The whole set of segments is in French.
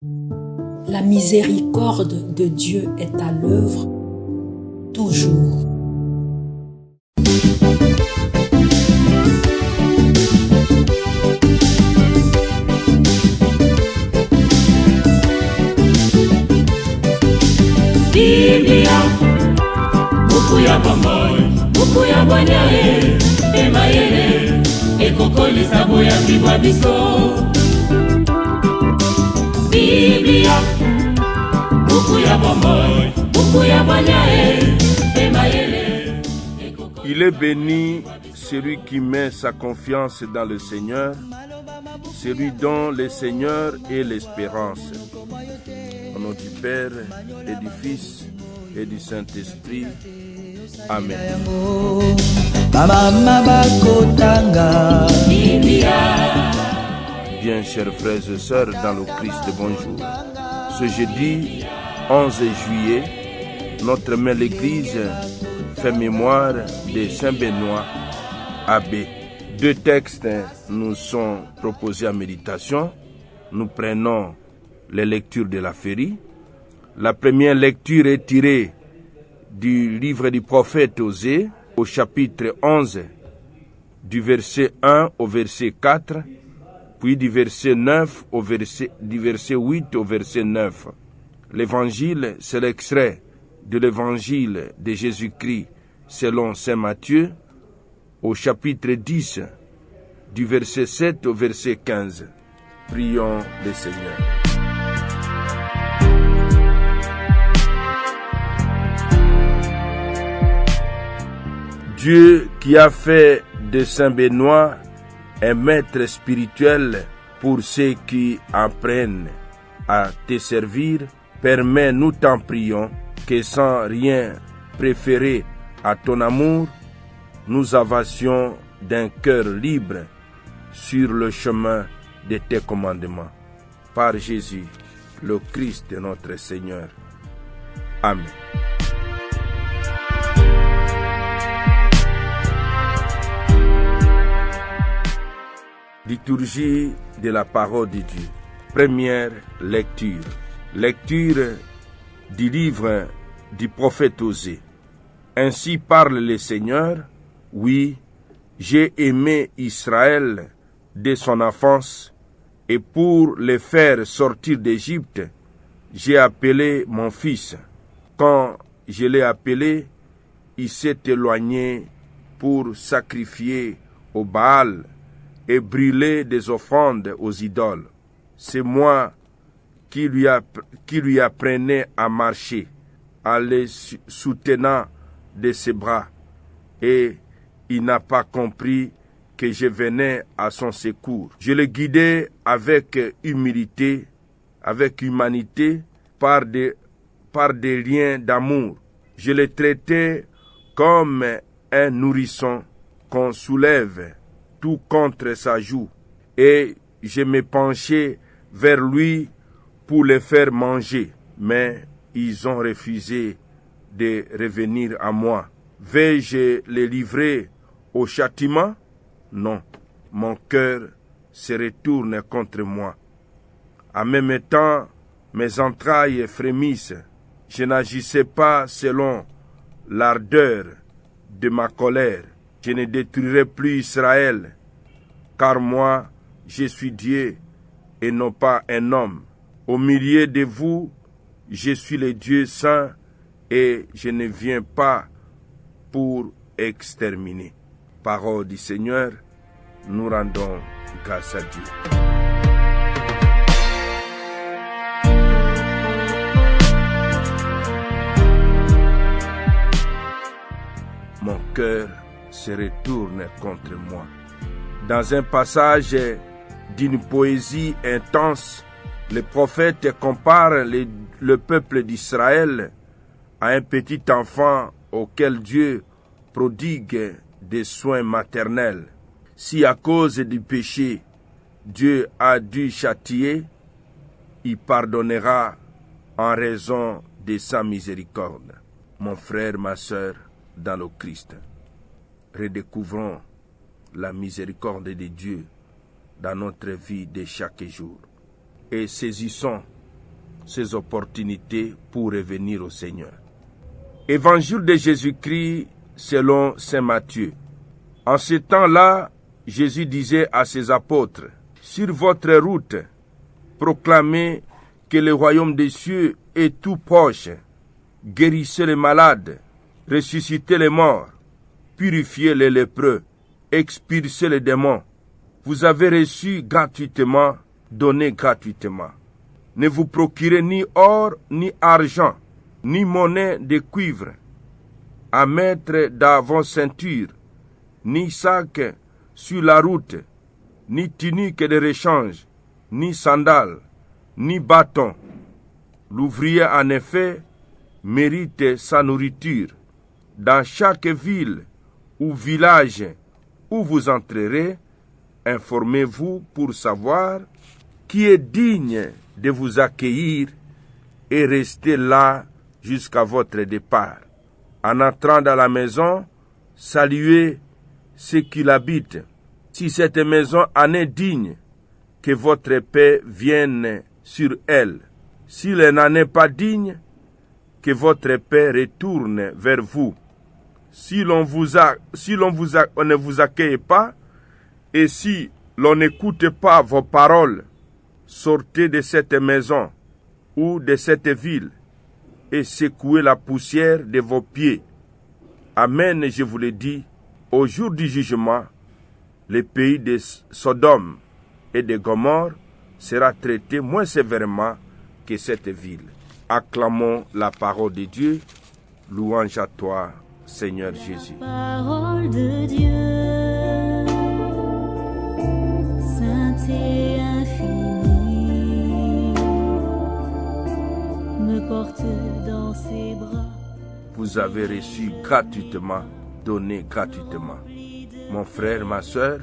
La miséricorde de Dieu est à l'œuvre toujours. Biblia, buku ya bomoi, buku ya bwanyae, emayele, ekokolisa boyambi bwa biso. Biblia, buku ya bomoi, buku ya bwanyae, emayele. Il est béni celui qui met sa confiance dans le Seigneur, celui dont le Seigneur est l'espérance. Au nom du Père et du Fils et du Saint-Esprit. Amen. Bien, chers frères et sœurs, dans le Christ, bonjour. Ce jeudi 11 juillet, notre mère l'Église fait mémoire de Saint Benoît Abbé. Deux textes nous sont proposés à méditation. Nous prenons les lectures de la Féerie. La première lecture est tirée du livre du prophète Osée, au chapitre 11, du verset 1 au verset 4, puis du verset 9 du verset 8 au verset 9. L'évangile, c'est l'extrait de l'évangile de Jésus-Christ selon saint Matthieu, au chapitre 10, du verset 7 au verset 15. Prions le Seigneur. Dieu qui a fait de Saint Benoît un maître spirituel pour ceux qui apprennent à te servir, permets, nous t'en prions, que sans rien préférer à ton amour, nous avancions d'un cœur libre sur le chemin de tes commandements. Par Jésus, le Christ notre Seigneur. Amen. Liturgie de la parole de Dieu. Première lecture. Lecture du livre du prophète Osée. Ainsi parle le Seigneur. Oui, j'ai aimé Israël dès son enfance, et pour le faire sortir d'Égypte, j'ai appelé mon fils. Quand je l'ai appelé, il s'est éloigné pour sacrifier au Baal et brûler des offrandes aux idoles. C'est moi qui lui apprenais à marcher, en les soutenant de ses bras, et il n'a pas compris que je venais à son secours. Je le guidais avec humilité, avec humanité, par des liens d'amour. Je le traitais comme un nourrisson qu'on soulève tout contre sa joue, et je me penchais vers lui pour les faire manger, mais ils ont refusé de revenir à moi. Vais-je les livrer au châtiment? Non, mon cœur se retourne contre moi. En même temps, mes entrailles frémissent. Je n'agissais pas selon l'ardeur de ma colère. Je ne détruirai plus Israël, car moi, je suis Dieu et non pas un homme. Au milieu de vous, je suis le Dieu saint et je ne viens pas pour exterminer. Parole du Seigneur, nous rendons grâce à Dieu. Mon cœur se retourne contre moi. Dans un passage d'une poésie intense, le prophète compare le peuple d'Israël à un petit enfant auquel Dieu prodigue des soins maternels. Si à cause du péché, Dieu a dû châtier, il pardonnera en raison de sa miséricorde. Mon frère, ma sœur, dans le Christ, redécouvrons la miséricorde de Dieu dans notre vie de chaque jour et saisissons ces opportunités pour revenir au Seigneur. Évangile de Jésus-Christ selon saint Matthieu. En ce temps-là, Jésus disait à ses apôtres, « Sur votre route, proclamez que le royaume des cieux est tout proche. Guérissez les malades, ressuscitez les morts, purifiez les lépreux, expulsez les démons. Vous avez reçu gratuitement, donnez gratuitement. Ne vous procurez ni or, ni argent, ni monnaie de cuivre à mettre dans vos ceintures, ni sac sur la route, ni tunique de rechange, ni sandales, ni bâton. L'ouvrier, en effet, mérite sa nourriture. Dans chaque ville ou village où vous entrerez, informez-vous pour savoir qui est digne de vous accueillir et restez là jusqu'à votre départ. En entrant dans la maison, saluez ceux qui l'habitent. Si cette maison en est digne, que votre paix vienne sur elle. S'il n'en est pas digne, que votre paix retourne vers vous. Si l'on ne vous accueille pas, et si l'on n'écoute pas vos paroles, sortez de cette maison ou de cette ville et secouez la poussière de vos pieds. Amen, je vous le dis, au jour du jugement, le pays de Sodome et de Gomorrhe sera traité moins sévèrement que cette ville. Acclamons la parole de Dieu. Louange à toi, Seigneur Jésus. Parole de Dieu, sainte et infinie, me porte dans ses bras. Vous avez reçu gratuitement, donné gratuitement. Mon frère, ma soeur,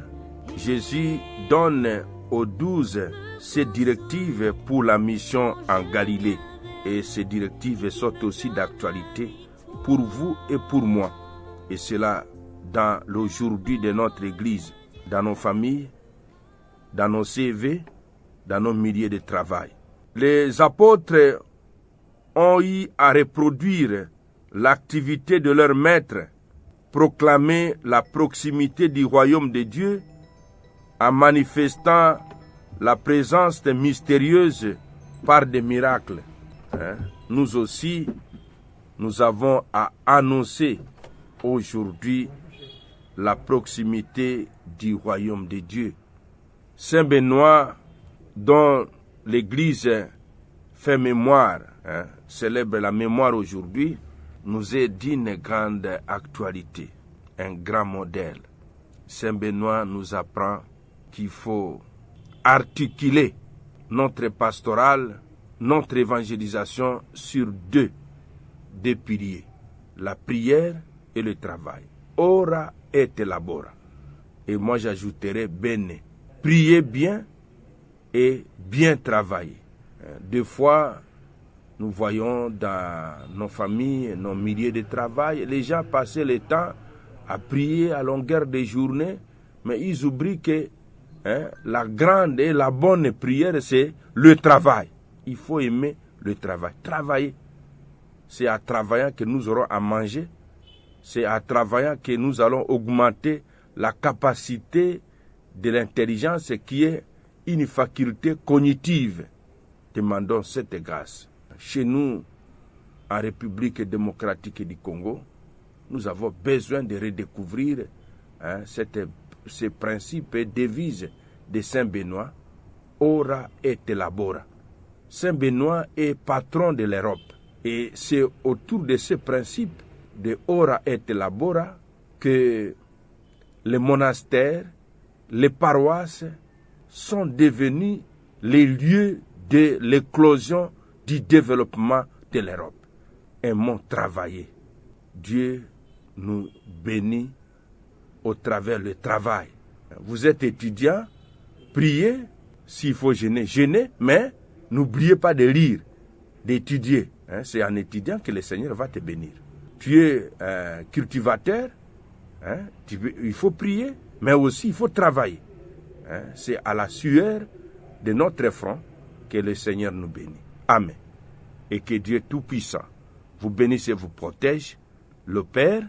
Jésus donne aux 12 ses directives pour la mission en Galilée. Et ces directives sont aussi d'actualité pour vous et pour moi. Et cela dans l'aujourd'hui de notre Église, dans nos familles, dans nos CV, dans nos milieux de travail. Les apôtres ont eu à reproduire l'activité de leur maître, proclamer la proximité du royaume de Dieu en manifestant la présence mystérieuse par des miracles. Nous aussi, nous avons à annoncer aujourd'hui la proximité du royaume de Dieu. Saint Benoît, dont l'Église fait mémoire, célèbre la mémoire aujourd'hui, nous est d'une grande actualité, un grand modèle. Saint Benoît nous apprend qu'il faut articuler notre pastorale, notre évangélisation sur deux piliers, la prière et le travail. Ora et labora. Et moi j'ajouterai bene. Priez bien et bien travailler. Des fois, nous voyons dans nos familles, nos milieux de travail, les gens passaient le temps à prier à longueur de journée, mais ils oublient que la grande et la bonne prière, c'est le travail. Il faut aimer le travail. Travailler. C'est en travaillant que nous aurons à manger. C'est en travaillant que nous allons augmenter la capacité de l'intelligence qui est une faculté cognitive. Demandons cette grâce. Chez nous, en République démocratique du Congo, nous avons besoin de redécouvrir ces principes et devises de Saint Benoît. Ora et labora. Saint Benoît est patron de l'Europe. Et c'est autour de ces principes de ora et labora que les monastères, les paroisses sont devenus les lieux de l'éclosion du développement de l'Europe. Aimons travailler. Dieu nous bénit au travers du travail. Vous êtes étudiant, priez, s'il faut jeûner, mais n'oubliez pas de lire, d'étudier. C'est en étudiant que le Seigneur va te bénir. Tu es cultivateur, il faut prier, mais aussi il faut travailler. C'est à la sueur de notre front que le Seigneur nous bénit. Amen. et que Dieu Tout-Puissant vous bénisse et vous protège, le Père,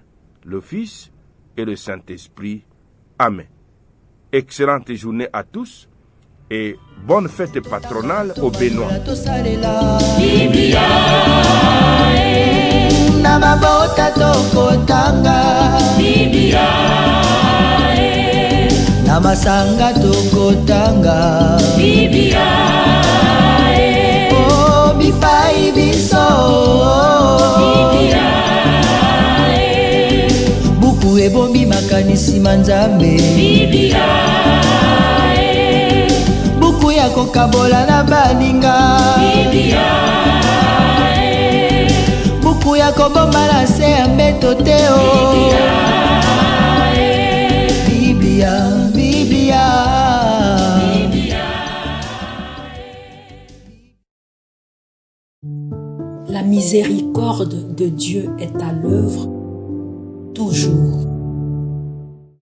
le Fils et le Saint-Esprit. Amen. Excellente journée à tous et bonne fête patronale aux Béninois. Na mabota tokotanga Biblia, na masanga tokotanga Biblia, oh bipai biso Biblia, buku ebombi makanisi manzambe Biblia, buku ya kokabola na baninga Biblia, buku ya kobomba na se ya mbeto te o Biblia, Biblia. La miséricorde de Dieu est à l'œuvre toujours.